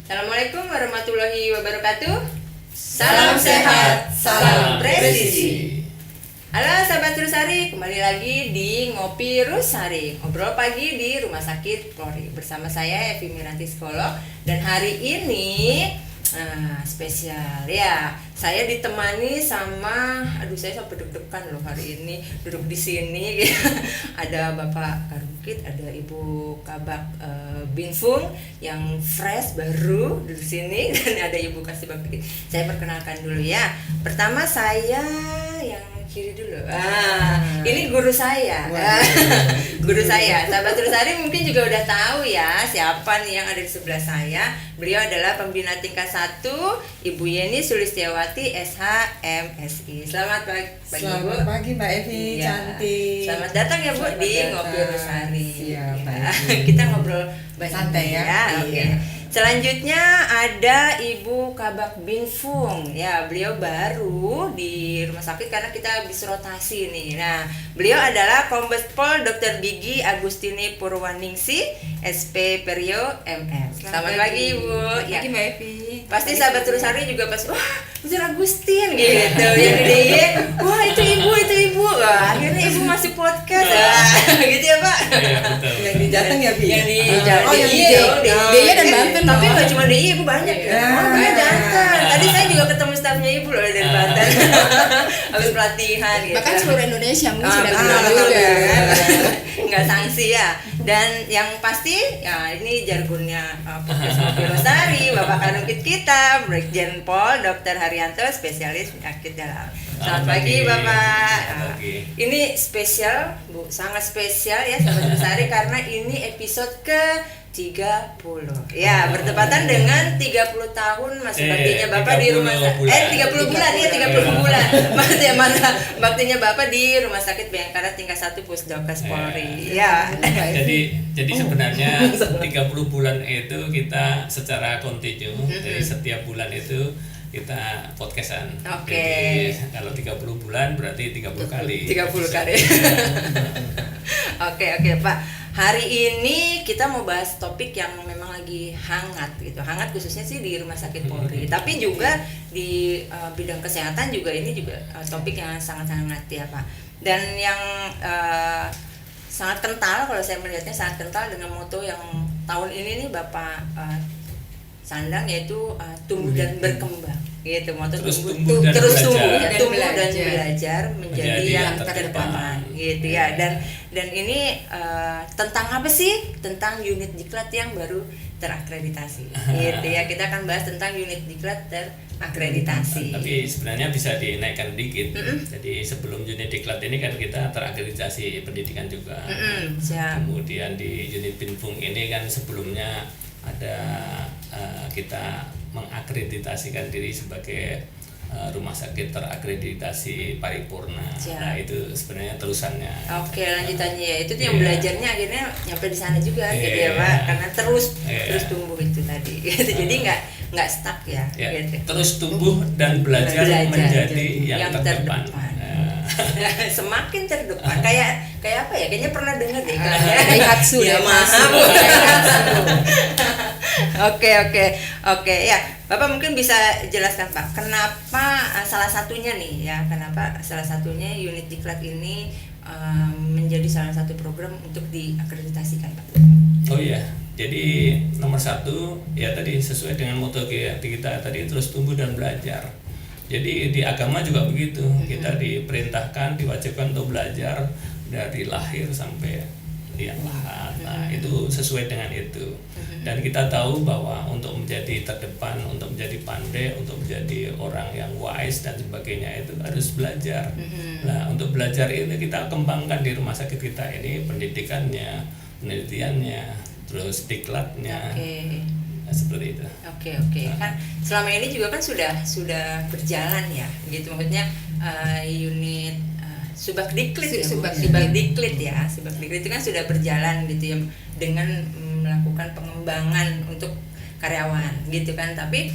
Assalamualaikum warahmatullahi wabarakatuh. Salam sehat, salam presisi. Halo sahabat Rusari, kembali lagi di Ngopi Rusari, ngobrol pagi di Rumah Sakit Polri. Bersama saya Evi Miranti, psikolog. Dan hari ini spesial ya. Saya ditemani sama, saya sampai deg-degan loh hari ini duduk di sini. Ada Bapak Karukit, ada Ibu Kabak Binfung yang fresh baru di sini, dan ada Ibu Kasih Bakti. Saya perkenalkan dulu ya. Pertama saya yang kiri dulu. Ini guru saya. Guru saya. Sahabat Rusari mungkin juga udah tahu ya siapa nih yang ada di sebelah saya. Beliau adalah pembina tingkat 1, Ibu Yeni Sulistiawati SH MSI. Selamat pagi, Selamat pagi Mbak Evi, cantik. Selamat datang ya Bu di Ngopi Rusari. Kita ngobrol santai ya. Oke. Selanjutnya ada Ibu Kabak Binfung. Ya, beliau baru di rumah sakit karena kita habis rotasi nih. Nah, beliau adalah Kombes Pol Dr. Gigi Agustini Purwaningsi, SP Perio MM. Selamat pagi Ibu. Ya. Pagi Mbak Evi. Pasti sahabat Rusari juga pasti, wah, Dr. Agustin gitu. Yang dia, wah itu ibu. Wah, akhirnya Ibu masih podcast. Gitu ya, Pak. Iya, betul. Yang di Jateng ya, Bi? Yang di DIY dan Banten. Tapi nggak cuma DIY, Ibu banyak ya. Banyak Banten. Tadi saya juga ketemu stafnya Ibu loh dari Banten. Habis pelatihan gitu. Bahkan seluruh Indonesia mungkin sudah betul juga. Nggak sanksi ya. Dan yang pasti ya ini jargonnya podcast Ngopi Rusari, Bapak Karukit kita, Brigjen Pol Dr. Haryanto, spesialis penyakit dalam. Selamat pagi Bapak. Ini spesial Bu, sangat spesial ya sahabat Rusari karena ini episode ke-30. Ya, bertepatan dengan 30 tahun masa baktinya Bapak di rumah sakit. 30 bulan ya, 30 bulan. Masa baktinya Bapak di Rumah Sakit Bayangkara tingkat 1 Pusdokes Polri. Ya. Jadi sebenarnya 30 bulan itu kita secara kontinu, jadi setiap bulan itu kita podcastan. Oke. Jadi kalau 30 bulan berarti 30 kali. 30 kali. Oke Pak. Hari ini kita mau bahas topik yang memang lagi hangat gitu. Hangat khususnya sih di Rumah Sakit Polri. Tapi juga di bidang kesehatan juga ini juga topik yang sangat hangat ya Pak. Dan yang sangat kental, kalau saya melihatnya sangat kental dengan moto yang tahun ini nih Bapak sandang, yaitu tumbuh dan berkembang gitu. Moto terus tumbuh dan belajar menjadi yang terdepan gitu ya. Dan ini tentang apa sih? Tentang unit diklat yang baru terakreditasi gitu ya. Kita akan bahas tentang unit diklat terakreditasi. Tapi sebenarnya bisa dinaikkan dikit. Jadi sebelum unit diklat ini kan kita terakreditasi pendidikan juga. Kemudian di unit Binfung ini kan sebelumnya ada kita mengakreditasikan diri sebagai rumah sakit terakreditasi paripurna. Nah itu sebenarnya terusannya. Oke, lanjutannya ya. Itu yang belajarnya akhirnya nyampe di sana juga gitu ya Pak. Karena terus tumbuh itu tadi. Gitu. Jadi nggak stuck ya. Gitu. Terus tumbuh dan belajar menjadi yang terdepan. Semakin terdepan. Kayak apa ya? Kayaknya pernah dengar deh iklannya. Daihatsu ya, maaf. Oke ya. Bapak mungkin bisa jelaskan Pak, kenapa salah satunya nih ya, kenapa salah satunya unit diklat ini menjadi salah satu program untuk diakreditasikan Pak? Oh iya, jadi nomor 1 ya tadi sesuai dengan moto kita tadi, terus tumbuh dan belajar. Jadi di agama juga begitu, kita diperintahkan, diwajibkan untuk belajar dari lahir sampai liang lahat. Nah itu sesuai dengan itu. Dan kita tahu bahwa untuk menjadi terdepan, untuk menjadi pandai, untuk menjadi orang yang wise dan sebagainya itu harus belajar. Nah untuk belajar ini kita kembangkan di rumah sakit kita ini, pendidikannya, penelitiannya, terus diklatnya. Nah, seperti itu. Oke. Kan selama ini juga kan sudah berjalan ya, gitu maksudnya unit Subakdiklit itu kan sudah berjalan gitu ya, dengan melakukan pengembangan untuk karyawan gitu kan. Tapi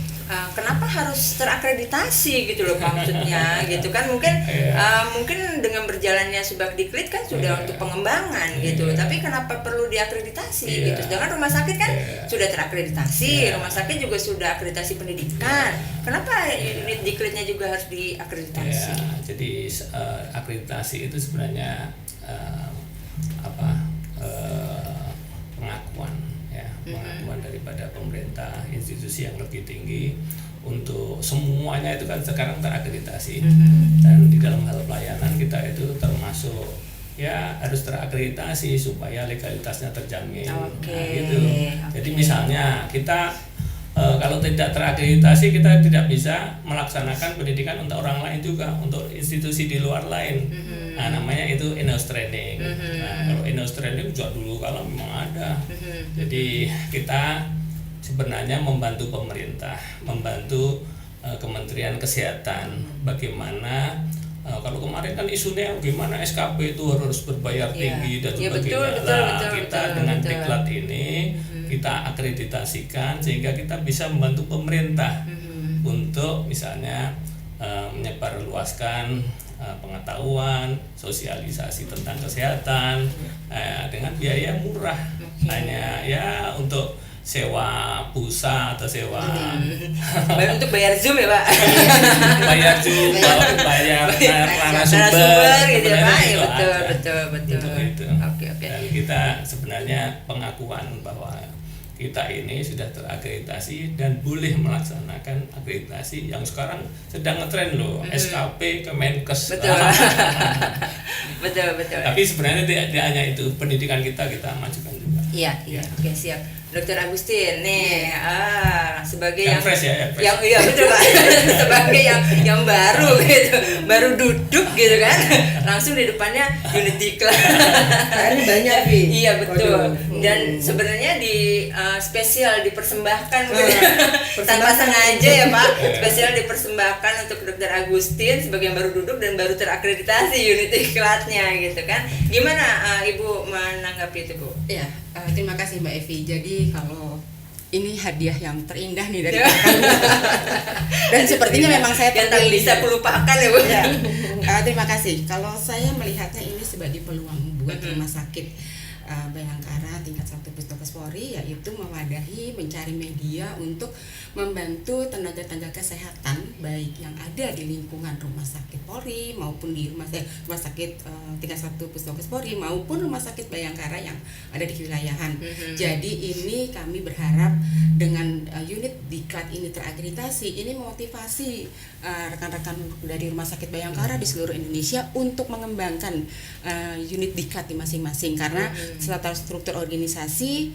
kenapa harus terakreditasi gitu loh Pak, maksudnya gitu kan. Mungkin dengan berjalannya Subagdiklit kan sudah untuk pengembangan gitu. Tapi kenapa perlu diakreditasi gitu? Sedangkan rumah sakit kan sudah terakreditasi, rumah sakit juga sudah akreditasi pendidikan. Kenapa unit Diklitnya juga harus diakreditasi? Jadi akreditasi itu sebenarnya pengakuan pengakuan daripada pemerintah, institusi yang lebih tinggi untuk semuanya itu kan sekarang terakreditasi. Dan di dalam hal pelayanan kita itu termasuk harus terakreditasi supaya legalitasnya terjamin. Gitu. Jadi misalnya kita kalau tidak terakreditasi kita tidak bisa melaksanakan pendidikan untuk orang lain juga, untuk institusi di luar lain. Nah, namanya itu in-house training. Nah, kalau in-house training juga dulu kalau memang ada. Jadi kita sebenarnya membantu pemerintah, membantu Kementerian Kesehatan bagaimana kalau kemarin kan isunya gimana SKP itu harus berbayar tinggi dan sebagainya. Kita dengan Diklat ini kita akreditasikan sehingga kita bisa membantu pemerintah untuk misalnya menyebarluaskan pengetahuan, sosialisasi tentang kesehatan dengan biaya murah. Hanya untuk sewa pulsa atau sewa untuk bayar Zoom ya Pak. bayar Zoom, bayar narasumber gitu ya Pak. itu Betul. Itu. Oke. Dan kita sebenarnya pengakuan bahwa kita ini sudah terakreditasi dan boleh melaksanakan akreditasi yang sekarang sedang ngetren loh, SKP Kemenkes. Betul. Tapi sebenarnya tidak hanya itu, pendidikan kita majukan juga. Iya. Oke, siap. Dr. Agustin nih, sebagai yang fresh yang iya betul Pak. Sebagai yang baru gitu, baru duduk gitu kan, langsung di depannya unit Diklat. Ini banyak nih. Iya betul. Dan sebenarnya spesial dipersembahkan gitu. Tanpa sengaja ya Pak, spesial dipersembahkan untuk Dr. Agustin sebagai yang baru duduk dan baru terakreditasi unit Diklatnya gitu kan. Gimana Ibu menanggapi itu Bu? Ya, terima kasih Mbak Evi. Jadi kalau ini hadiah yang terindah nih dari dan sepertinya memang saya yang tak bisa kulupakan ya Bu. Terima kasih. Kalau saya melihatnya ini sebagai peluang buat rumah sakit Bayangkara tingkat 1 Puskesmas Polri, yaitu mewadahi, mencari media untuk membantu tenaga-tenaga kesehatan baik yang ada di lingkungan rumah sakit Polri maupun di rumah sakit tingkat 1 Puskesmas Polri maupun rumah sakit Bayangkara yang ada di kewilayahan. Jadi ini kami berharap dengan unit Diklat ini terakreditasi, ini motivasi rekan-rekan dari rumah sakit Bayangkara di seluruh Indonesia untuk mengembangkan unit Diklat di masing-masing, karena setelah struktur organisasi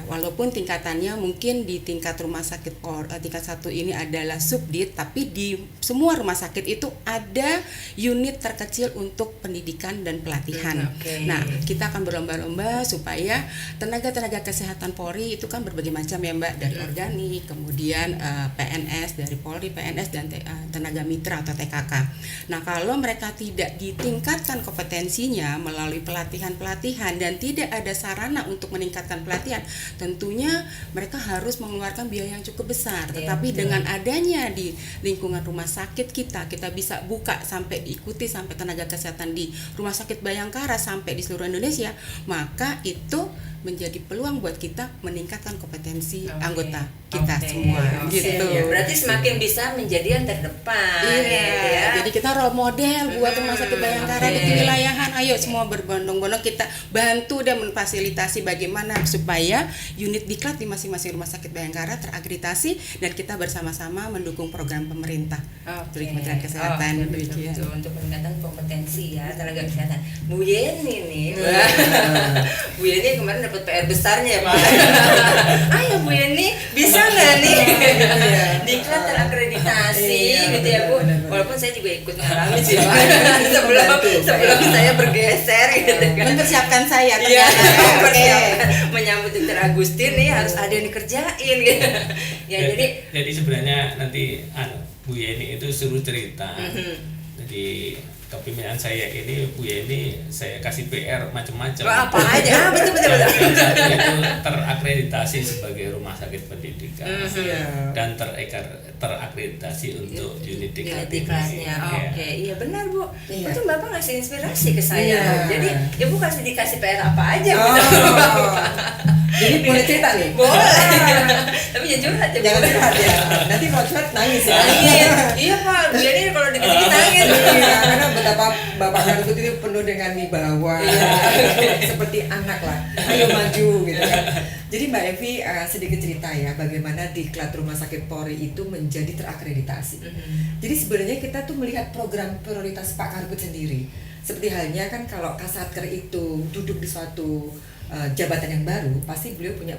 walaupun tingkatannya mungkin di tingkat rumah sakit tingkat 1 ini adalah subdit, tapi di semua rumah sakit itu ada unit terkecil untuk pendidikan dan pelatihan. Nah, kita akan berlomba-lomba supaya tenaga-tenaga kesehatan Polri itu kan berbagai macam ya Mbak, dari organik, kemudian PNS dari Polri, PNS dan tenaga mitra atau TKK. Nah, kalau mereka tidak ditingkatkan kompetensinya melalui pelatihan-pelatihan dan tidak ada sarana untuk meningkatkan pelatihan, tentunya mereka harus mengeluarkan biaya yang cukup besar. Tetapi dengan adanya di lingkungan rumah sakit kita bisa buka sampai diikuti sampai tenaga kesehatan di rumah sakit Bayangkara sampai di seluruh Indonesia, maka itu menjadi peluang buat kita meningkatkan kompetensi anggota kita semua gitu. Berarti semakin bisa menjadi yang terdepan. Jadi kita role model buat rumah sakit Bayangkara di kewilayahan. Ayo semua berbondong-bondong kita bantu dan memfasilitasi bagaimana supaya unit Diklat di masing-masing rumah sakit Bayangkara terakreditasi dan kita bersama-sama mendukung program pemerintah dari Kementerian Kesehatan. Betul, untuk meningkatkan kompetensi ya tenaga kesehatan. Bu Yeni nih. Bu Yeni kemarin dapat PR besarnya ya Pak. Ayo Bu Yeni, bisa nggak nih Diklat terakreditasi gitu ya Bu. Walaupun saya juga ikut ngalamin sih Pak. sebelum saya bergeser gitu kan. Mempersiapkan saya menyambut Dr. Agustin nih harus ada yang dikerjain gitu. Jadi sebenarnya nanti Bu Yeni itu suruh cerita. Jadi kepemimpinan saya ini Bu Yeni saya kasih PR macam-macam. Apa aja? Betul. Yang satu itu terakreditasi sebagai rumah sakit pendidikan dan terakreditasi untuk unit diklat kelasnya. Oke, iya benar Bu. Iya. Itu Bapak ngasih inspirasi ke saya. Iya. Jadi ya Bu kasih dikasih PR apa aja gitu. Jadi boleh cerita nih? Boleh. Tapi ya curhat ya. Bu. Jangan curhat ya. Nanti kalau curhat nangis ya. Iya Pak. Jadi kalau dikit-dikit nangis. Iya, karena betapa Bapak Garut itu penuh dengan wibawa, seperti anak lah, ayo maju gitu kan. Jadi Mbak Evi sedikit cerita ya bagaimana diklat Rumah Sakit Polri itu menjadi terakreditasi. Jadi sebenarnya kita tuh melihat program prioritas Pak Karhut sendiri. Seperti halnya kan kalau Kasatker itu duduk di suatu jabatan yang baru, pasti beliau punya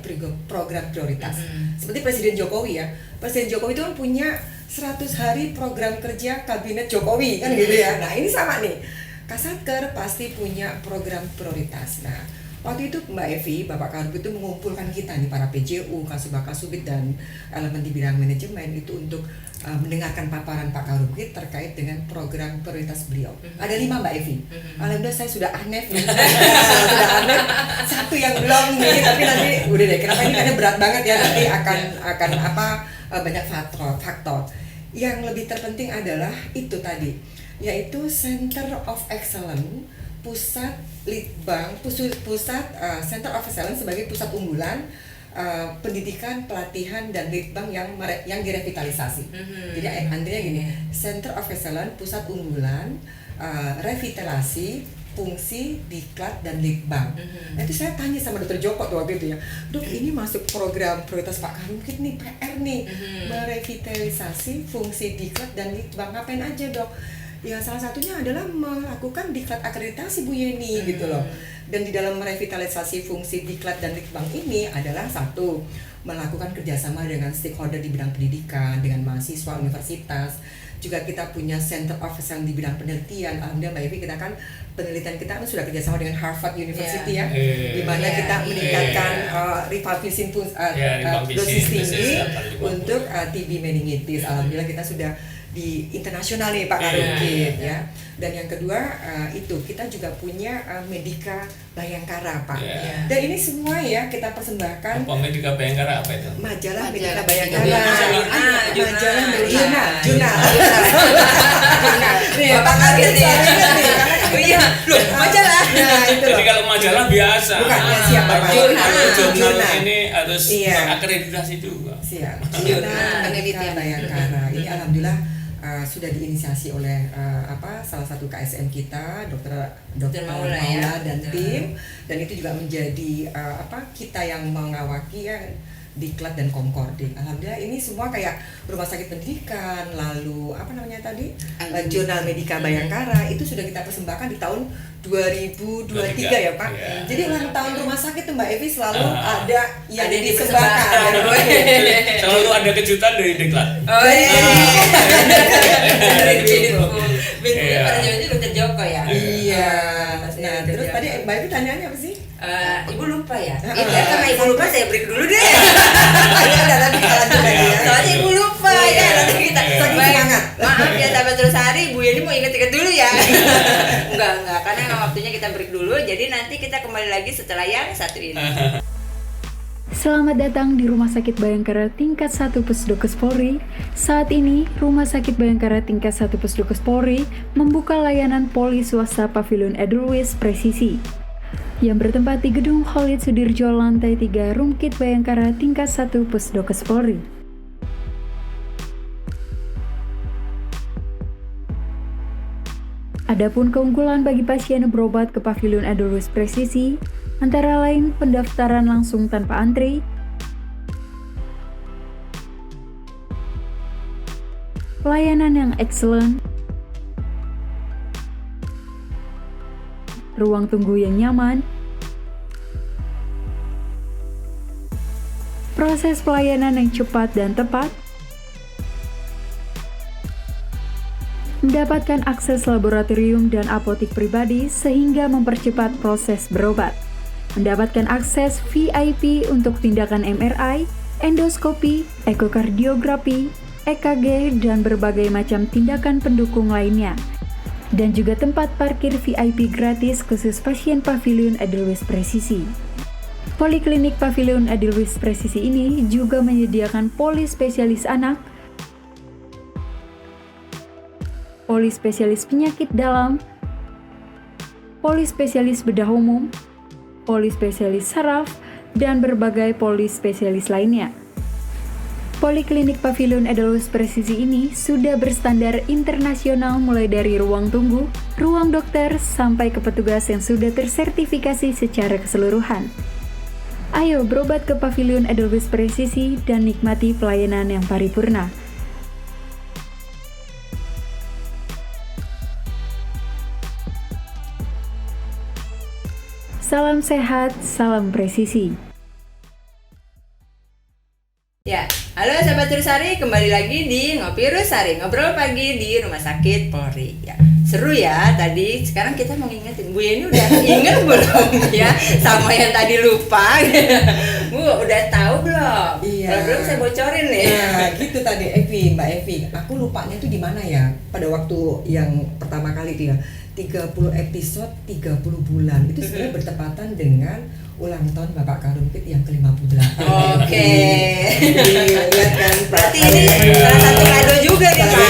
program prioritas. Seperti Presiden Jokowi ya. Presiden Jokowi itu kan punya 100 hari program kerja kabinet Jokowi kan gitu ya. Nah, ini sama nih. Kasatker pasti punya program prioritas. Nah, waktu itu Mbak Evi, Bapak Karhut itu mengumpulkan kita nih para PJU, Kasubag-Kasubit dan elemen di bidang manajemen itu untuk mendengarkan paparan Pak Karhut terkait dengan program prioritas beliau. Ada 5 Mbak Evi. Alhamdulillah saya sudah aneh nih. Sudah aneh. Satu yang belum nih, tapi nanti udah deh. Kenapa ini karena berat banget ya, nanti akan banyak faktor. Yang lebih terpenting adalah itu tadi, yaitu Center of Excellence, pusat Center of Excellence sebagai pusat unggulan pendidikan, pelatihan dan litbang yang direvitalisasi. Jadi artinya gini, Center of Excellence, pusat unggulan revitalisasi fungsi diklat dan litbang. Nah, itu saya tanya sama Dokter Joko tuh waktu itu ya, Dok ini masuk program prioritas Pak Karhut nih, PR nih, merevitalisasi fungsi diklat dan litbang, ngapain aja Dok? Ya salah satunya adalah melakukan diklat akreditasi Bu Yeni gitu loh. Dan di dalam merevitalisasi fungsi diklat dan litbang ini adalah satu, melakukan kerjasama dengan stakeholder di bidang pendidikan, dengan mahasiswa universitas. Juga kita punya Center of Excellence di bidang penelitian. Alhamdulillah Mbak Evi, kita kan penelitian kita kan sudah kerjasama dengan Harvard University ya, di mana kita meningkatkan rifampicin dosis tinggi untuk TB meningitis. Alhamdulillah kita sudah di internasional nih Pak Karhut ya. Dan yang kedua itu kita juga punya Medika Bayangkara Pak. Dan ini semua ya kita persembahkan. Apa Medika Bayangkara apa itu? Majalah Medika Bayangkara. Majalah Jurnal. Nih Pak kaget nih. Iya, loh majalah. Nah, itu Jadi kalau majalah biasa. Bukan, siap Bapak. Jurnal ini harus terakreditasi juga. Siap. Jurnal Medika Bayangkara. Ini alhamdulillah sudah diinisiasi oleh salah satu KSM kita, Dokter Maula dan tim, dan itu juga menjadi kita yang mengawaki ya diklat dan komkording. Alhamdulillah ini semua kayak rumah sakit pendidikan, lalu Jurnal Medika Bayangkara itu sudah kita persembahkan di tahun 2023 ya Pak. Jadi ulang tahun rumah sakit tuh Mbak Evi selalu ada yang dipersembahkan. Selalu ada kejutan dari diklat. Biasanya pada zamannya Dokter Joko ya. Iya. Nah, terus tadi Mbak Evi tanyaannya apa sih? Ibu lupa ya. Karena ibu lupa saya break dulu deh. Nanti kita lanjut lagi ya. Soalnya ibu lupa ya. Nanti kita semangat. Maaf ya sahabat Terusari, Bu Yeni mau ingat-ingat dulu ya. Enggak, karena waktunya kita break dulu. Jadi nanti kita kembali lagi setelah yang satu ini. Selamat datang di Rumah Sakit Bayangkara Tingkat 1 Pusdokes Polri. Saat ini, Rumah Sakit Bayangkara Tingkat 1 Pusdokes Polri membuka layanan poli swasta Pavilion Edelweiss Presisi yang bertempat di Gedung Khalid Sudirjo lantai 3 Rumkit Bayangkara Tingkat 1 Pusdokes Polri. Adapun keunggulan bagi pasien yang berobat ke Pavilion Edelweiss Presisi antara lain pendaftaran langsung tanpa antri, pelayanan yang excellent, ruang tunggu yang nyaman, proses pelayanan yang cepat dan tepat, mendapatkan akses laboratorium dan apotik pribadi sehingga mempercepat proses berobat, mendapatkan akses VIP untuk tindakan MRI, endoskopi, ekokardiografi, EKG, dan berbagai macam tindakan pendukung lainnya. dan juga tempat parkir VIP gratis khusus pasien Pavilion Edelweiss Presisi. Poliklinik Pavilion Edelweiss Presisi ini juga menyediakan poli spesialis anak, poli spesialis penyakit dalam, poli spesialis bedah umum, poli spesialis saraf, dan berbagai poli spesialis lainnya. Poliklinik Pavilion Edelweiss Presisi ini sudah berstandar internasional mulai dari ruang tunggu, ruang dokter, sampai ke petugas yang sudah tersertifikasi secara keseluruhan. Ayo berobat ke Pavilion Edelweiss Presisi dan nikmati pelayanan yang paripurna. Salam sehat, salam presisi. Ya, halo sahabat Rusari, kembali lagi di Ngopi Rusari, ngobrol pagi di Rumah Sakit Polri. Ya, seru ya tadi. Sekarang kita mau ngingetin, Bu Yeni udah inget belum ya sama yang tadi lupa? Bu, udah tahu belum? Iya. Kalau belum saya bocorin nih. Nah, gitu tadi Mbak Evi. Aku lupanya tuh di mana ya? Pada waktu yang pertama kali dia 30 episode 30 bulan. Itu sebenarnya bertepatan dengan ulang tahun Bapak Karumpit yang ke-58. Oke. Lihat kan? Berarti ini salah satu kado juga nih, Pak.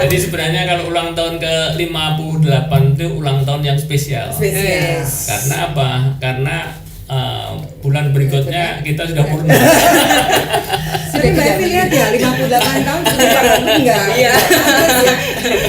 Jadi sebenarnya kalau ulang tahun ke-58 itu ulang tahun yang spesial. Spesial. Karena apa? Karena bulan berikutnya kita sudah purna. Jadi Mbak Evi lihat ya, 58 tahun sudah Bapak Karumpit enggak? Iya.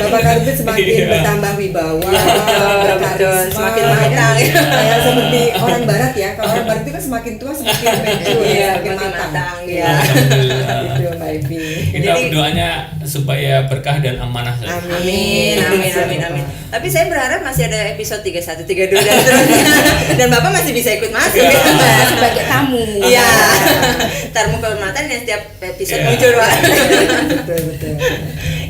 Bapak Karumpit semakin Iya. bertambah wibawa, Betul, berkarisma, semakin ya. matang. Kayak seperti orang barat ya. Kalau orang barat itu kan semakin tua semakin mature, Iya, semakin makin matang. matang, iya. Alhamdulillah. Gitu Mbak Evi. Kita doanya supaya berkah dan amanah saja. Amin, amin, amin, amin. Tapi saya berharap masih ada episode 31, 32 dan seterusnya. Dan Bapak masih bisa ikut masuk ya. Sebagai tamu. Iya. Ntar mau kehormatan yang setiap episode Iya. muncul, Pak. Betul.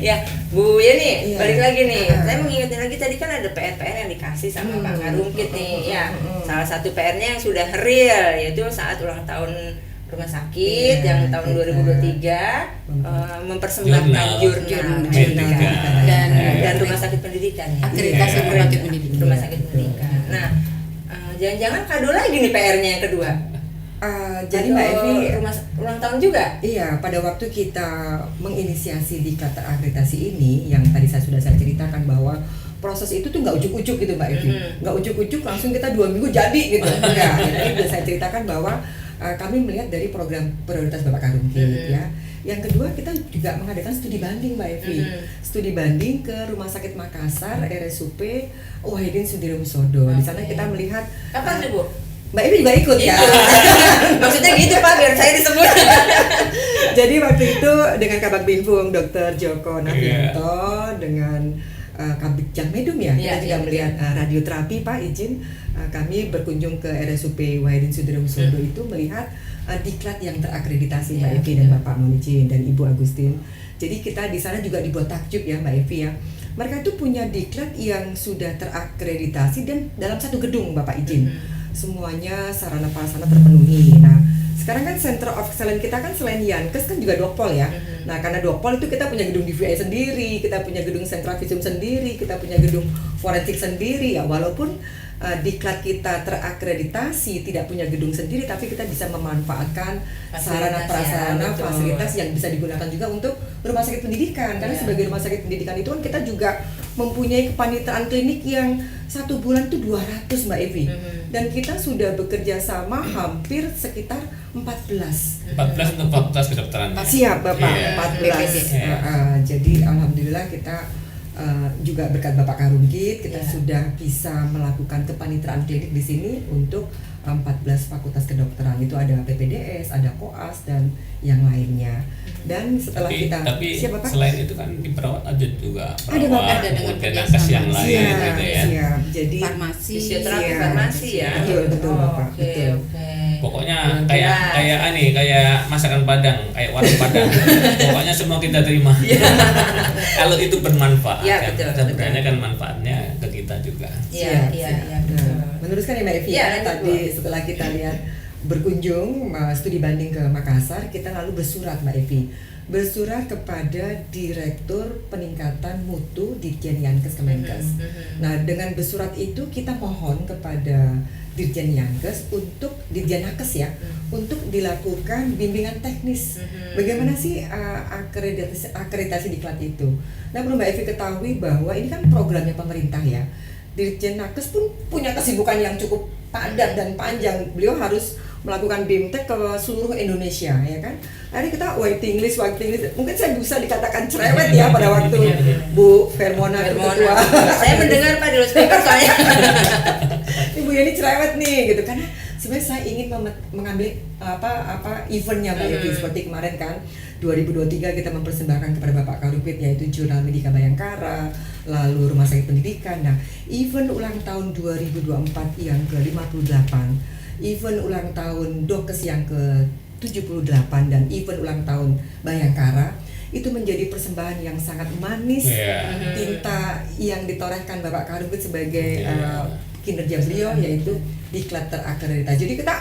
Ya, Bu Yeni, Iya. balik lagi nih. Saya mau ngingetin lagi tadi kan ada PR-PR yang dikasih sama Pak Karumpit nih. Ya, salah satu PR-nya yang sudah real yaitu saat ulang tahun rumah sakit Iya, yang tahun 2023 mempersembahkan jurnal Pendidikan. dan rumah sakit pendidikan ya. Akreditasi rumah sakit pendidikan. Rumah sakit pendidikan. Nah, jangan-jangan kado lagi nih PR-nya yang kedua. Jadi Mbak Atau Evi, ulang tahun juga. iya, pada waktu kita menginisiasi diklat akreditasi ini, yang tadi sudah saya ceritakan bahwa proses itu tuh nggak ujuk-ujuk gitu Mbak Evi, nggak ujuk-ujuk langsung kita 2 minggu jadi gitu, enggak. Jadi sudah saya ceritakan bahwa kami melihat dari program prioritas Bapak Karumpit ya. Yang kedua, kita juga mengadakan studi banding Mbak Evi, studi banding ke Rumah Sakit Makassar RSUP Wahidin Sudirohusodo. Di sana kita melihat Kapan tuh, Bu? Mbak Evi juga ikut ya. Maksudnya gitu Pak, biar saya disebut. Jadi waktu itu dengan Kabag Binfung Dr. Joko Navianto dengan Kabid Medum ya, Iya, kita juga iya, melihat radioterapi Pak, izin kami berkunjung ke RSUP Wahidin Sudirohusodo itu melihat diklat yang terakreditasi Mbak Evi dan Bapak Monicin dan Ibu Agustin. Jadi kita di sana juga dibuat takjub ya Mbak Evi ya. Mereka itu punya diklat yang sudah terakreditasi dan dalam satu gedung Bapak izin. Semuanya sarana prasarana terpenuhi. Nah, sekarang kan Center of Excellence kita kan selain Yankes kan juga Dokpol ya. Nah, karena Dokpol itu kita punya gedung DVI sendiri, kita punya gedung sentra visum sendiri, kita punya gedung forensik sendiri ya. Walaupun diklat kita terakreditasi tidak punya gedung sendiri, tapi kita bisa memanfaatkan sarana prasarana fasilitas yang bisa digunakan juga untuk rumah sakit pendidikan. Karena sebagai rumah sakit pendidikan itu kan kita juga mempunyai kepanitraan klinik yang 1 bulan itu 200 Mbak Evi. Dan kita sudah bekerja sama hampir sekitar 14 untuk fakultas kedokteran. siap Bapak, Iya. 14. Iya. Jadi alhamdulillah kita juga berkat Bapak Karumpit kita sudah bisa melakukan kepanitraan klinik di sini untuk 14 fakultas kedokteran. Itu ada PPDS, ada KOAS dan yang lainnya. Dan setelah Tapi siap Bapak? selain itu kan di perawat ada juga Ada, Bapak. perawat, Ada dengan kemudian kerjasama. nakes yang lain Siap, gitu ya. siap. Jadi Farmasi. Fisioterapi Iya. farmasi ya. Betul, Bapak. Oke, Betul. oke. Pokoknya Jelas. kayak masakan Padang, kayak warung Padang. Pokoknya semua kita terima. Kalau itu bermanfaat, Iya, kan. betul, Sebenarnya kan manfaatnya ke kita juga. Iya, Siap, iya, siap. iya. Nah, meneruskan ya Mbak Evi Iya, ya, lanjut, tadi Bu. setelah kita lihat berkunjung studi banding ke Makassar, kita lalu bersurat Mbak Evi, bersurat kepada Direktur Peningkatan Mutu Ditjen Yankes Kemenkes. Nah, dengan bersurat itu kita mohon kepada Dirjen Yankes untuk Dirjen Nakes ya, untuk dilakukan bimbingan teknis. Bagaimana sih akreditasi diklat itu? Nah, perlu Mbak Evi ketahui bahwa ini kan programnya pemerintah ya. Dirjen Nakes pun punya kesibukan yang cukup padat dan panjang. Beliau harus melakukan BIMTEK ke seluruh Indonesia, ya kan? Hari kita waiting list. Mungkin saya bisa dikatakan cerewet ya pada waktu Bu Vermona ketua. Saya mendengar Pak di loudspeaker soalnya. Ibu ini cerewet nih, gitu. Karena sebenarnya saya ingin mengambil eventnya Mbak Evi, seperti kemarin kan 2023 kita mempersembahkan kepada Bapak Karupit, yaitu Jurnal Medika Bayangkara, lalu Rumah Sakit Pendidikan. Nah, event ulang tahun 2024 yang ke-58, event ulang tahun Dokes yang ke-78, dan event ulang tahun Bayangkara itu menjadi persembahan yang sangat manis. Tinta yang ditorehkan Bapak Karupit sebagai kinerja beliau, yaitu diklat terakreditasi. Jadi kita,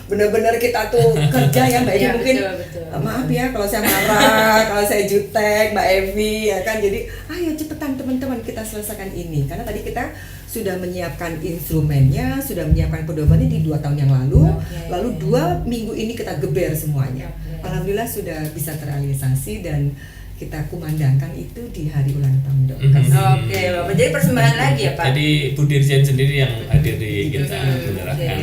benar-benar kita tuh kerja ya Mbak Evi. Ya, mungkin betul. Maaf ya kalau saya marah, kalau saya jutek Mbak Evi, ya kan. Jadi ayo cepetan teman-teman kita selesaikan ini, karena tadi kita sudah menyiapkan instrumennya, sudah menyiapkan pedomannya di 2 tahun yang lalu. Lalu 2 minggu ini kita geber semuanya. Alhamdulillah sudah bisa terrealisasi dan kita kumandangkan itu di hari ulang tahun Dokes. Oke, Bapak. Jadi persembahan lagi ya Pak? Jadi Bu Dirjen sendiri yang hadir di kita menyerahkan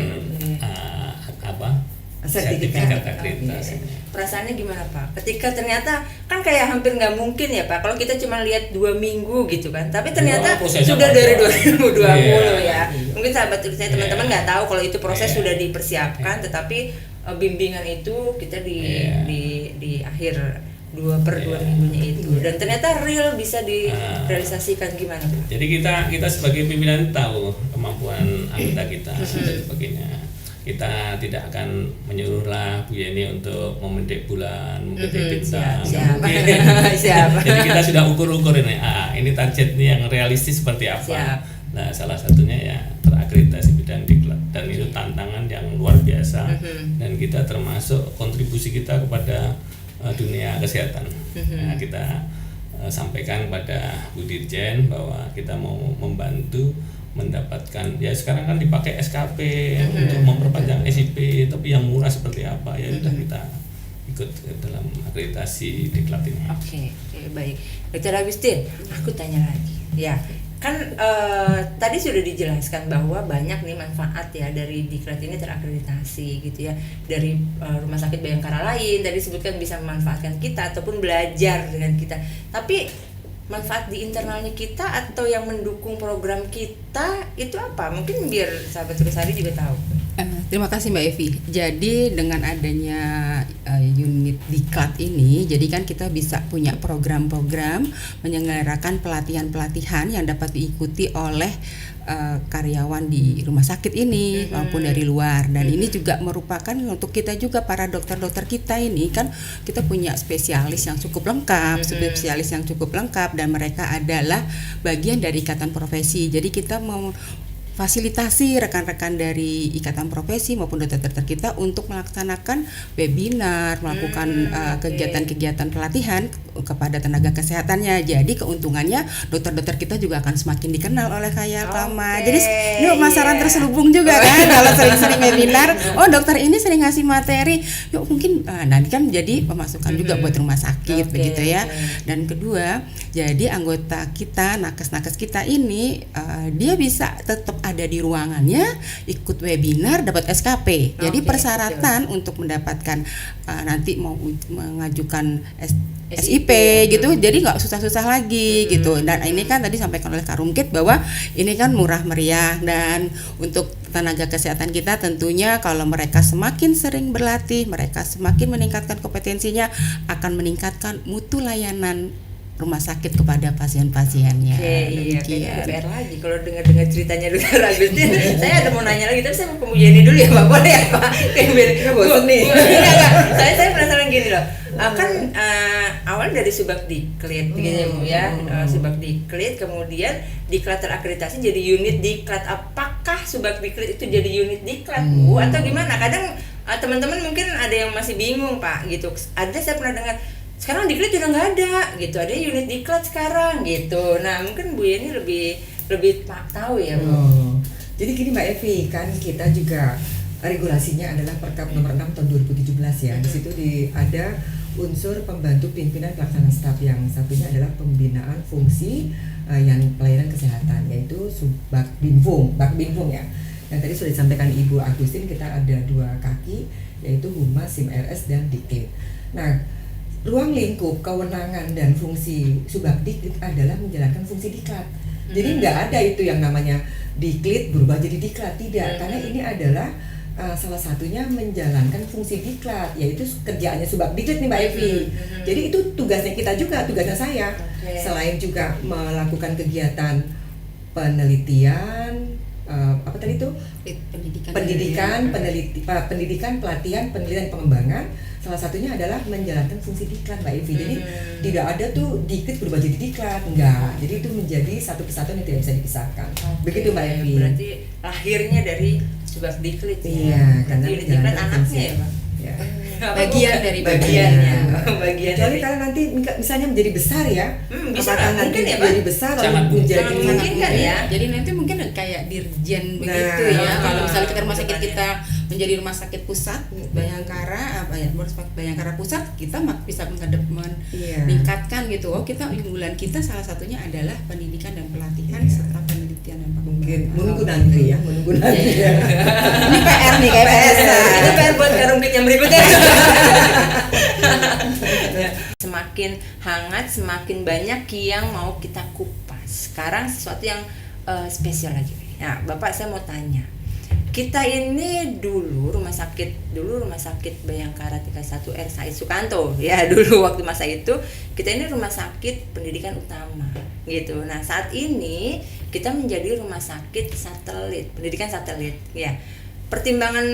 sertifikat akreditasi. Perasaannya gimana Pak? Ketika ternyata kan kayak hampir nggak mungkin ya Pak, kalau kita cuma lihat 2 minggu gitu kan, tapi ternyata sudah dari 2020 ya. Mungkin sahabat saya teman-teman nggak tahu kalau itu proses sudah dipersiapkan, tetapi bimbingan itu kita di akhir 2 minggunya itu, dan ternyata real bisa direalisasikan. Gimana Pak? Jadi kita sebagai pimpinan tahu kemampuan anggota kita dan sebagainya. Kita tidak akan menyuruhlah Bu Yeni untuk memendek bulan, memendek bintang. Siapa? Jadi kita sudah ukur ini targetnya yang realistis seperti apa. Nah, salah satunya ya terakreditasi bidang diklat, dan itu tantangan yang luar biasa. Dan kita termasuk kontribusi kita kepada dunia kesehatan. Nah, kita sampaikan pada Bu Dirjen bahwa kita mau membantu mendapatkan, ya sekarang kan dipakai SKP untuk memperpanjang SIP, tapi yang murah seperti apa ya sudah kita ikut dalam akreditasi diklat ini. Oke, baik. Dr. Agustin, aku tanya lagi. Ya, kan tadi sudah dijelaskan bahwa banyak nih manfaat ya dari diklat ini terakreditasi gitu ya, dari rumah sakit Bayangkara lain tadi sebutkan bisa memanfaatkan kita ataupun belajar dengan kita, tapi manfaat di internalnya kita atau yang mendukung program kita itu apa? Mungkin biar sahabat Tugasari juga tahu. Terima kasih Mbak Evi. Jadi dengan adanya unit diklat ini, jadi kan kita bisa punya program-program menyelenggarakan pelatihan-pelatihan yang dapat diikuti oleh karyawan di rumah sakit ini maupun dari luar. Dan ini juga merupakan untuk kita juga, para dokter-dokter kita ini kan kita punya spesialis yang cukup lengkap, spesialis yang cukup lengkap, dan mereka adalah bagian dari ikatan profesi. Jadi kita mau fasilitasi rekan-rekan dari ikatan profesi maupun dokter-dokter kita untuk melaksanakan webinar, melakukan kegiatan-kegiatan pelatihan kepada tenaga kesehatannya. Jadi keuntungannya dokter-dokter kita juga akan semakin dikenal oleh khayal Pama. Jadi ini pemasaran terselubung juga kan kalau sering-sering webinar. Oh, dokter ini sering ngasih materi. Yuk mungkin nanti kan jadi pemasukan juga buat rumah sakit begitu ya. Dan kedua, jadi anggota kita, nakes-nakes kita ini dia bisa tetap ada di ruangannya, ikut webinar, dapat SKP. Jadi persyaratan untuk mendapatkan nanti mau mengajukan SIP gitu, jadi nggak susah-susah lagi gitu. Dan ini kan tadi sampaikan oleh Kak Rumkit bahwa ini kan murah meriah, dan untuk tenaga kesehatan kita tentunya kalau mereka semakin sering berlatih, mereka semakin meningkatkan kompetensinya, akan meningkatkan mutu layanan rumah sakit kepada pasien-pasiennya. Iya, kayak PR lagi kalau dengar ceritanya Dr. Agustin. Saya ada mau nanya lagi, tapi saya mau ke Bu Yeni dulu ya Pak, boleh ya Pak? Kayak bosan nih. Saya penasaran gini loh. Kan awal dari Subakdiklat gitu ya Bu ya, Subakdiklat, kemudian diklat terakreditasi jadi unit diklat. Apakah Subakdiklat itu jadi unit diklat Bu atau gimana? Kadang teman-teman mungkin ada yang masih bingung Pak gitu. Ada saya pernah dengar sekarang diklat udah nggak ada gitu, ada unit diklat sekarang gitu. Nah mungkin Bu Yeni lebih tahu ya Bu. Oh, jadi gini Mbak Evi, kan kita juga regulasinya adalah Perkap nomor 6 tahun 2017 ya. Di situ ada unsur pembantu pimpinan pelaksana staf, yang satunya adalah pembinaan fungsi yang pelayanan kesehatan, yaitu Bakbinfung ya. Yang tadi sudah disampaikan Ibu Agustin, kita ada 2 kaki, yaitu Humas, SIM-RS, dan Diklit. Nah, ruang lingkup kewenangan dan fungsi Subakdik adalah menjalankan fungsi diklat. Jadi nggak ada itu yang namanya diklit berubah jadi diklat, tidak. Karena ini adalah salah satunya menjalankan fungsi diklat, yaitu kerjaannya Subakdiklit nih Mbak Evi. Jadi itu tugasnya kita juga, tugasnya saya. Selain juga melakukan kegiatan penelitian, apa tadi itu? Pendidikan, pelatihan, penelitian, pengembangan. Salah satunya adalah menjalankan fungsi diklat Mbak Evi. Jadi tidak ada tuh diklit berubah jadi diklat, enggak. Jadi itu menjadi satu kesatuan yang tidak bisa dipisahkan. Begitu Mbak Evi. Berarti lahirnya dari Subakdiklit ya. Iya, karena unit diklat anaknya ya Pak. Ya. Bagian dari bagiannya. Bagian Kecuali dari. kalau nanti misalnya menjadi besar ya. Bisa apakah nggak? nanti Mungkin ya, Pak? menjadi besar Sangat lalu mungkin. menjadi Sangat mungkin kan ya. Jadi nanti mungkin kayak dirjen begitu Nah, ya. Kalau misalnya kita rumah sakit betul. kita menjadi rumah sakit pusat Bayangkara, Bayangkara pusat, kita bisa Iya. meningkatkan gitu. Oh, kita unggulan kita salah satunya adalah pendidikan dan pelatihan serta penelitian dan mungkin pengembangan. menunggu nanti ya, menunggu nanti ya. Ini PR nih kayak PR. Itu PR buat Karumpit yang berikutnya. Semakin hangat, semakin banyak yang mau kita kupas. Sekarang sesuatu yang spesial lagi. Nah, Bapak saya mau tanya. Kita ini dulu rumah sakit Bayangkara 31 R Said Sukanto ya, dulu waktu masa itu kita ini rumah sakit pendidikan utama gitu. Nah, saat ini kita menjadi rumah sakit satelit, pendidikan satelit ya. Pertimbangan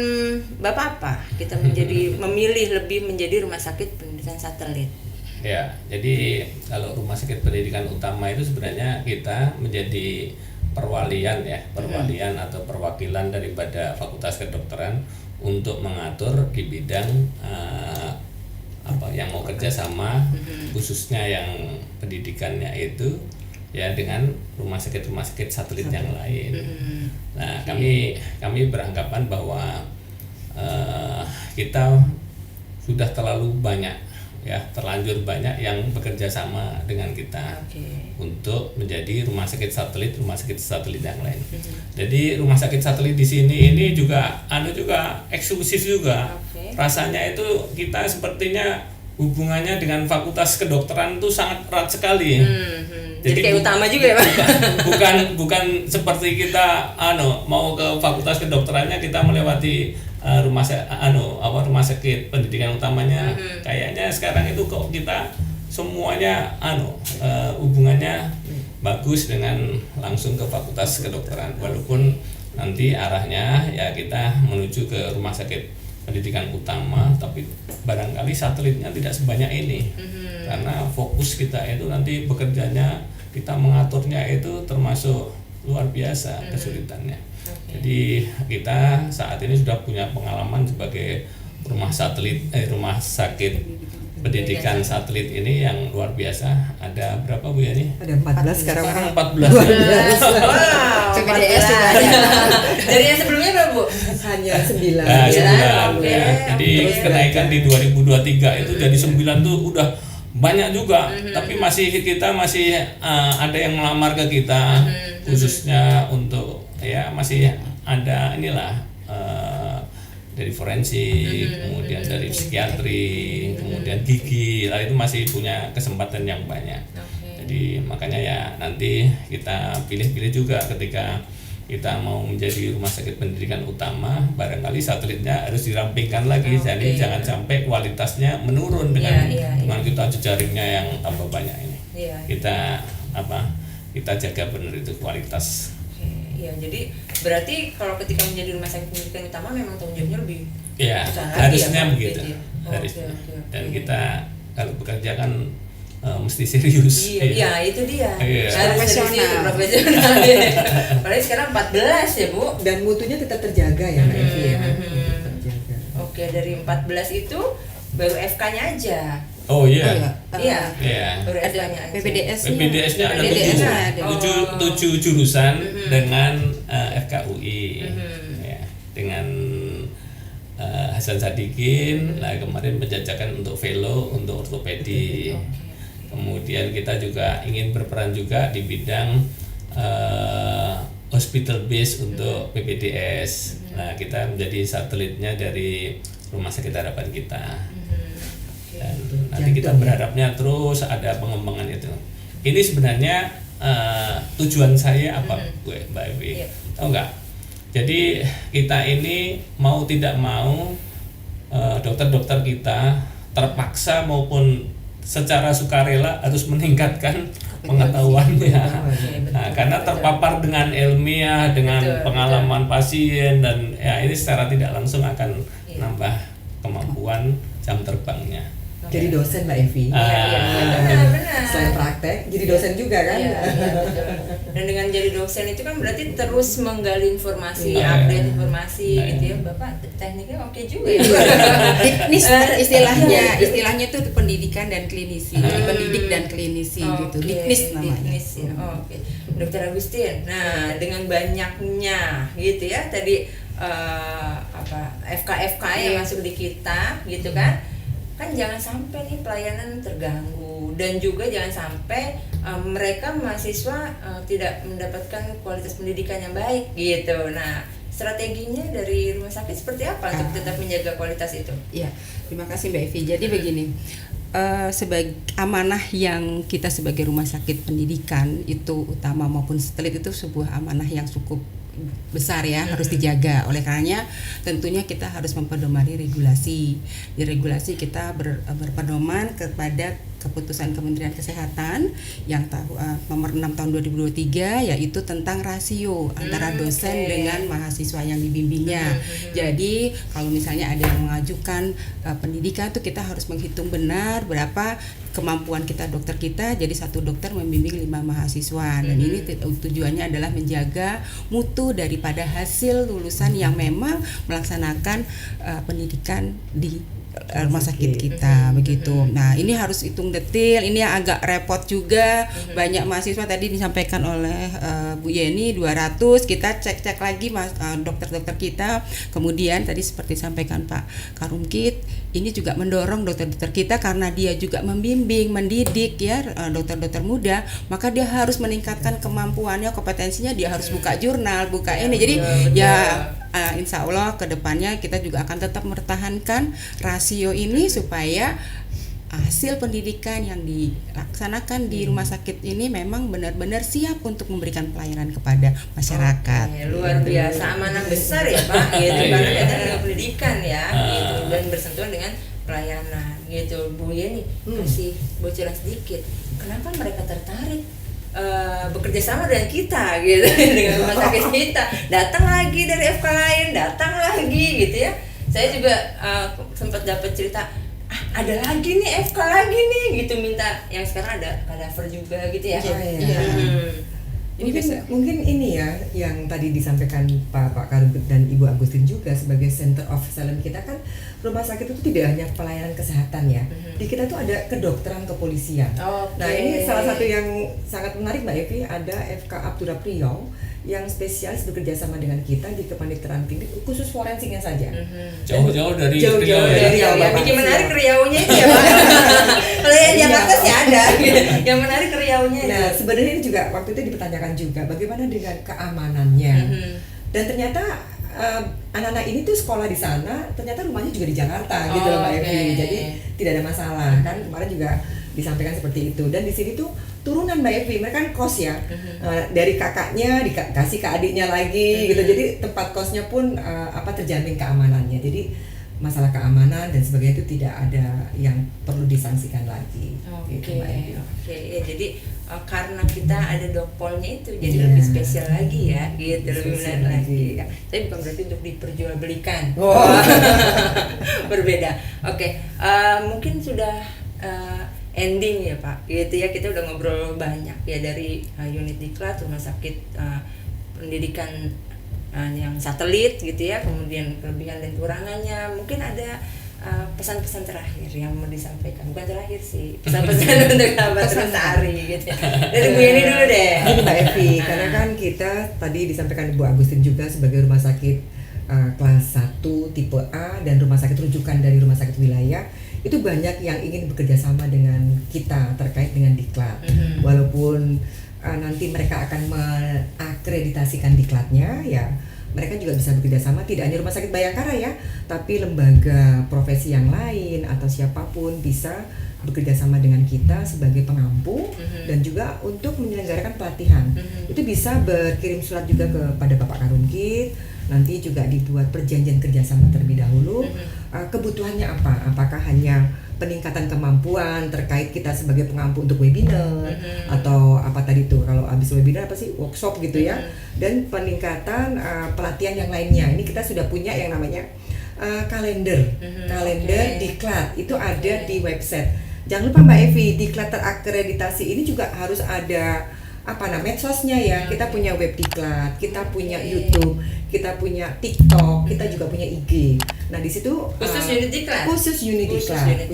Bapak apa kita memilih lebih menjadi rumah sakit pendidikan satelit? Ya, jadi kalau rumah sakit pendidikan utama itu sebenarnya kita menjadi perwalian atau perwakilan daripada Fakultas Kedokteran untuk mengatur di bidang yang mau kerja sama, khususnya yang pendidikannya itu ya dengan rumah sakit satelit yang lain. Nah, kami beranggapan bahwa kita sudah terlanjur banyak yang bekerja sama dengan kita untuk menjadi rumah sakit satelit yang lain. Jadi rumah sakit satelit di sini ini juga eksklusif juga. Rasanya itu kita sepertinya hubungannya dengan Fakultas Kedokteran itu sangat erat sekali. Jadi kayak utama juga ya Pak. Bukan seperti kita mau ke Fakultas Kedokterannya kita melewati rumah sakit pendidikan utamanya. Kayaknya sekarang itu kok kita semuanya hubungannya bagus dengan langsung ke Fakultas Kedokteran, walaupun nanti arahnya ya kita menuju ke rumah sakit pendidikan utama, tapi barangkali satelitnya tidak sebanyak ini. Karena fokus kita itu nanti bekerjanya, kita mengaturnya itu termasuk luar biasa kesulitannya. Jadi kita saat ini sudah punya pengalaman sebagai rumah sakit pendidikan satelit ini yang luar biasa. Ada berapa Bu ya nih? Ada 14 sekarang. 14 ya. Wow, PPDS juga ada. Dari yang sebelumnya berapa Bu? Hanya 9. Nah, 9 oke. ya. Jadi Terus kenaikan di 2023 itu jadi 9 tuh udah banyak juga. Tapi kita masih ada yang melamar ke kita, khususnya untuk masih ada dari forensik, kemudian dari psikiatri, kemudian gigi, itu masih punya kesempatan yang banyak. Jadi makanya ya nanti kita pilih-pilih juga ketika kita mau menjadi rumah sakit pendidikan utama, barangkali satelitnya harus dirampingkan lagi. Jadi jangan sampai kualitasnya menurun dengan kita jejaringnya yang tambah banyak ini. Kita jaga benar itu kualitas. Ya, jadi berarti kalau ketika menjadi rumah sakit pendidikan utama memang tanggung jawabnya lebih besar lagi harusnya ya, begitu. Harusnya. Oke. Dan kita kalau bekerja kan mesti serius. Iya, itu dia. Iya. Harus Profesional. profesional. Padahal sekarang 14 ya, Bu. Dan mutunya tetap terjaga ya Mbak Evi ya. Tetap terjaga. Oke, dari 14 itu baru FK-nya aja. Oh iya. Iya. Iya. Baru FK-nya aja. PPDS-nya ada PPDS-nya ada. tujuh jurusan dengan FKUI, ya, dengan Hasan Sadikin. Nah kemarin penjajakan untuk velo, untuk ortopedi. Kemudian kita juga ingin berperan juga di bidang hospital base untuk PPDS. Nah kita menjadi satelitnya dari Rumah Sakit Harapan kita. Dan nanti kita berharapnya terus ada pengembangan itu. Ini sebenarnya tujuan saya apa, Mbak Evi? Tahu nggak? Jadi kita ini mau tidak mau dokter-dokter kita terpaksa maupun secara sukarela harus meningkatkan pengetahuannya. Nah, karena terpapar dengan ilmiah, dengan pengalaman pasien dan ya ini secara tidak langsung akan nambah kemampuan jam terbangnya. Jadi dosen Mbak Evi. Benar. Selain praktek, jadi dosen juga kan? Iya, betul. Dan dengan jadi dosen itu kan berarti terus menggali informasi, update informasi gitu ya. Bapak tekniknya oke juga ya. Teknis istilahnya itu pendidikan dan klinisi. Jadi pendidik dan klinisi gitu. Diknis namanya. Diknis ya. Oke. Dokter Agustin. Nah, dengan banyaknya gitu ya tadi FK yang masuk di kita gitu kan. Kan jangan sampai nih pelayanan terganggu dan juga jangan sampai mereka mahasiswa tidak mendapatkan kualitas pendidikan yang baik gitu. Nah, strateginya dari rumah sakit seperti apa untuk tetap menjaga kualitas itu? Iya, terima kasih Mbak Evi. Jadi begini, sebagai amanah yang kita sebagai rumah sakit pendidikan itu utama maupun satelit itu sebuah amanah yang cukup besar ya, harus dijaga. Oleh karenanya tentunya kita harus memperdomani regulasi. Di regulasi kita berpedoman kepada keputusan Kementerian Kesehatan yang nomor 6 tahun 2023 yaitu tentang rasio antara dosen dengan mahasiswa yang dibimbingnya. Jadi kalau misalnya ada yang mengajukan pendidikan tuh kita harus menghitung benar berapa kemampuan kita dokter kita, jadi satu dokter membimbing 5 mahasiswa dan ini tujuannya adalah menjaga mutu daripada hasil lulusan yang memang melaksanakan pendidikan di rumah sakit kita begitu. Nah ini harus hitung detail, ini yang agak repot juga. Banyak mahasiswa tadi disampaikan oleh Bu Yeni 200, kita cek lagi dokter-dokter kita. Kemudian tadi seperti sampaikan Pak Karumkit, ini juga mendorong dokter-dokter kita karena dia juga membimbing, mendidik ya dokter-dokter muda, maka dia harus meningkatkan kemampuannya, kompetensinya, dia harus buka jurnal, buka ini. Jadi insya Allah kedepannya kita juga akan tetap mempertahankan rasio ini supaya hasil pendidikan yang dilaksanakan di rumah sakit ini memang benar-benar siap untuk memberikan pelayanan kepada masyarakat. Luar biasa, amanah besar ya Pak, gitu. Karena kaitan dengan pendidikan ya, gitu, dan bersentuhan dengan pelayanan, gitu. Bu Yeni kasih bocoran sedikit, kenapa mereka tertarik bekerja sama dengan kita gitu, dengan rumah sakit kita, datang lagi dari FK lain, datang lagi gitu ya. Saya juga sempat dapat cerita, ada lagi nih FK lagi nih gitu, minta yang sekarang ada kadaver juga gitu ya. Mungkin ini ya yang tadi disampaikan Pak Karubit dan Ibu Agustin juga sebagai center of excellence kita kan, rumah sakit itu tidak hanya pelayanan kesehatan ya, di kita tuh ada kedokteran kepolisian. Nah ini salah satu yang sangat menarik Mbak Evi, ada FK Abdurrahman Riau yang spesialis bekerja sama dengan kita di Kepanitiaan Tinggi khusus forensiknya saja. Jauh-jauh dari Riau. Yang bikin menarik Riaunya itu ya Pak. Kalau yang Jakarta sih ada, yang menarik Riaunya. Nah sebenarnya ini juga waktu itu dipertanyakan juga bagaimana dengan keamanannya. Dan ternyata anak-anak ini tuh sekolah di sana, ternyata rumahnya juga di Jakarta gitu loh Mbak Evi. Jadi tidak ada masalah kan, kemarin juga disampaikan seperti itu. Dan di sini tuh turunan Mbak Evi, mereka kan kos ya, dari kakaknya dikasih ke adiknya lagi gitu. Jadi tempat kosnya pun terjamin keamanannya. Jadi masalah keamanan dan sebagainya itu tidak ada yang perlu disangsikan lagi. Gitu, Mbak Evi. Ya, jadi karena kita ada dokpolnya itu jadi lebih spesial lagi ya, gitu, lebih menarik lagi. Tapi bukan berarti untuk diperjualbelikan. Berbeda. Mungkin sudah ending ya Pak, gitu ya, kita udah ngobrol banyak ya dari unit diklat rumah sakit pendidikan yang satelit gitu ya, kemudian kelebihan dan kekurangannya. Mungkin ada pesan-pesan terakhir yang mau disampaikan, bukan terakhir sih, pesan-pesan untuk sahabat Rusari gitu ya. Dari Bu Yeni dulu deh. Ini Mbak Evi, karena kan kita tadi disampaikan Ibu Agustin juga sebagai rumah sakit kelas 1 tipe A dan rumah sakit rujukan dari rumah sakit wilayah, itu banyak yang ingin bekerja sama dengan kita terkait dengan diklat. Walaupun nanti mereka akan mengakreditasikan diklatnya, ya mereka juga bisa bekerja sama, tidak hanya Rumah Sakit Bayangkara ya, tapi lembaga profesi yang lain atau siapapun bisa bekerja sama dengan kita sebagai pengampu dan juga untuk menyelenggarakan pelatihan. Itu bisa berkirim surat juga kepada Bapak Karungkit, nanti juga dibuat perjanjian kerjasama terlebih dahulu. Kebutuhannya apa? Apakah hanya peningkatan kemampuan terkait kita sebagai pengampu untuk webinar atau apa tadi tuh, kalau habis webinar apa sih, workshop gitu ya, dan peningkatan pelatihan yang lainnya. Ini kita sudah punya yang namanya kalender diklat, itu ada di website. Jangan lupa Mbak Evi, diklat terakreditasi ini juga harus ada medsosnya ya. Kita punya web diklat, kita punya YouTube, kita punya TikTok, kita juga punya IG. Nah di situ khusus unit diklat. Khusus unit diklat.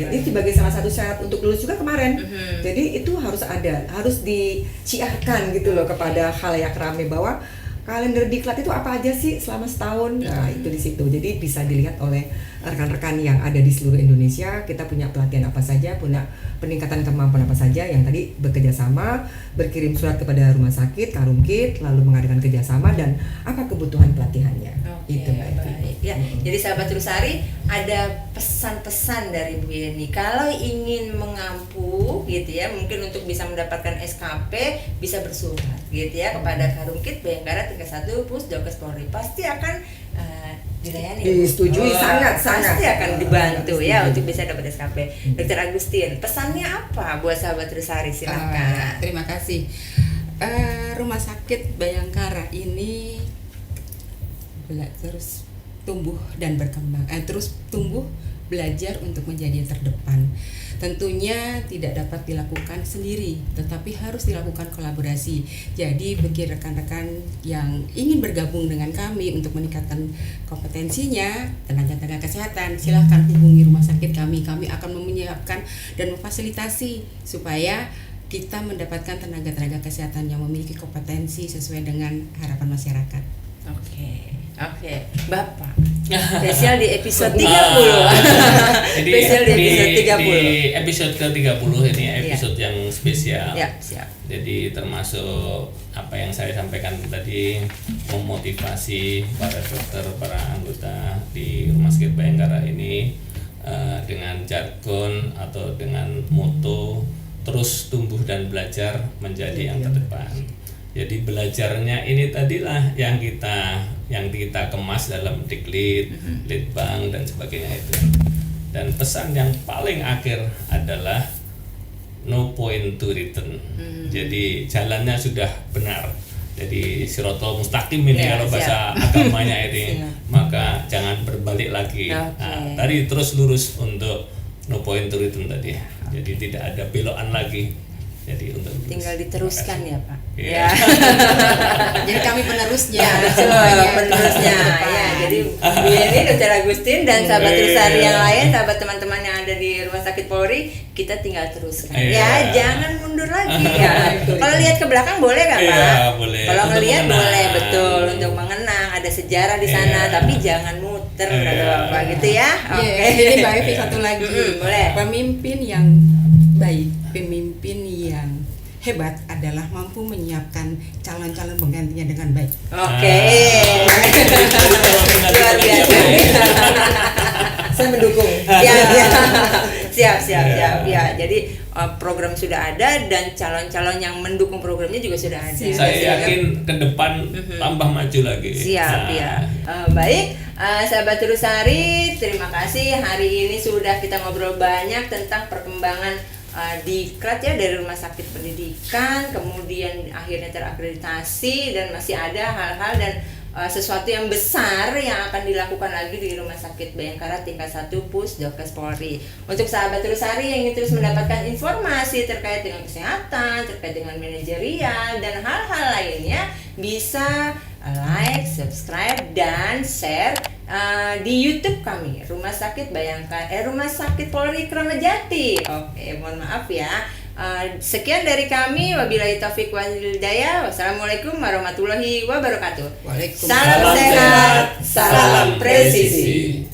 Ini sebagai salah satu syarat untuk lulus juga kemarin. Jadi itu harus ada, harus disiarkan gitu loh kepada khalayak ramai bahwa kalender diklat itu apa aja sih selama setahun. Nah itu di situ. Jadi bisa dilihat oleh rekan-rekan yang ada di seluruh Indonesia. Kita punya pelatihan apa saja, punya peningkatan kemampuan apa saja, yang tadi bekerja sama, berkirim surat kepada rumah sakit Karungkit, lalu mengadakan kerjasama dan apa kebutuhan pelatihannya. Itu baik. Ya, jadi sahabat Rusari, ada pesan-pesan dari Bu Yeni. Kalau ingin mengampu gitu ya, mungkin untuk bisa mendapatkan SKP bisa bersurat gitu ya kepada Karungkit Bayangkara tingkat 1 Pusdokes Polri. Pasti akan dilayani. Disetujui, sangat pasti akan dibantu ya untuk bisa dapat SKP. Dr. Agustin, pesannya apa buat sahabat Rusari? Silakan. Terima kasih. Rumah Sakit Bayangkara ini terus tumbuh dan berkembang, terus tumbuh belajar untuk menjadi yang terdepan. Tentunya tidak dapat dilakukan sendiri, tetapi harus dilakukan kolaborasi. Jadi bagi rekan-rekan yang ingin bergabung dengan kami untuk meningkatkan kompetensinya, tenaga kesehatan, silahkan hubungi rumah sakit kami. Kami akan menyiapkan dan memfasilitasi supaya kita mendapatkan tenaga kesehatan yang memiliki kompetensi sesuai dengan harapan masyarakat. Oke, Bapak. Spesial di episode 30. Jadi Spesial di episode 30. Di episode ke-30 ini episode yang spesial. Ya, siap. Jadi termasuk apa yang saya sampaikan tadi, memotivasi para dokter, para anggota di Rumah Sakit Bayangkara ini dengan jargon atau dengan moto terus tumbuh dan belajar menjadi yang terdepan. Jadi belajarnya ini tadilah yang kita kemas dalam diklit, litbang dan sebagainya itu. Dan pesan yang paling akhir adalah no point to return. Jadi jalannya sudah benar. Jadi sirotol mustaqim ini kalau bahasa agamanya ini, maka jangan berbalik lagi. Nah, tadi terus lurus untuk no point to return tadi. Jadi tidak ada belokan lagi. Jadi untuk tinggal diteruskan ya Pak. Ya. Jadi kami penerusnya. Penerusnya. Ya, jadi Bu Yeni, Dr. Agustin dan sahabat Rusari yang lain, sahabat teman-teman yang ada di Rumah Sakit Polri, kita tinggal teruskan. Ya, jangan mundur lagi ya. Kalau lihat ke belakang boleh kan Pak? Iya, boleh. Kalau ngelihat boleh, betul, untuk mengenang ada sejarah di sana, tapi jangan muter kata Bapak gitu ya. Oke. Ini Mbak Evi satu lagi. Boleh. Pemimpin yang baik, pemimpin yang hebat adalah mampu menyiapkan calon-calon penggantinya dengan baik. Oke. Luar biasa. Saya mendukung. Siap. Ya, jadi program sudah ada dan calon-calon yang mendukung programnya juga sudah ada. Saya yakin ke depan tambah maju lagi. Siap ya. Baik, sahabat Rusari, terima kasih hari ini sudah kita ngobrol banyak tentang perkembangan diklat ya dari Rumah Sakit Pendidikan, kemudian akhirnya terakreditasi dan masih ada hal-hal dan sesuatu yang besar yang akan dilakukan lagi di Rumah Sakit Bayangkara tingkat 1 Pusdokes Polri. Untuk sahabat Rusari yang ingin terus mendapatkan informasi terkait dengan kesehatan, terkait dengan manajerial dan hal-hal lainnya, bisa like, subscribe, dan share di YouTube kami Rumah Sakit Rumah Sakit Polri Kramat Jati. Oke, mohon maaf ya. Sekian dari kami, wabillahi taufiq wal hidayah. Wassalamualaikum warahmatullahi wabarakatuh. Waalaikumsalam. Salam sehat, salam presisi.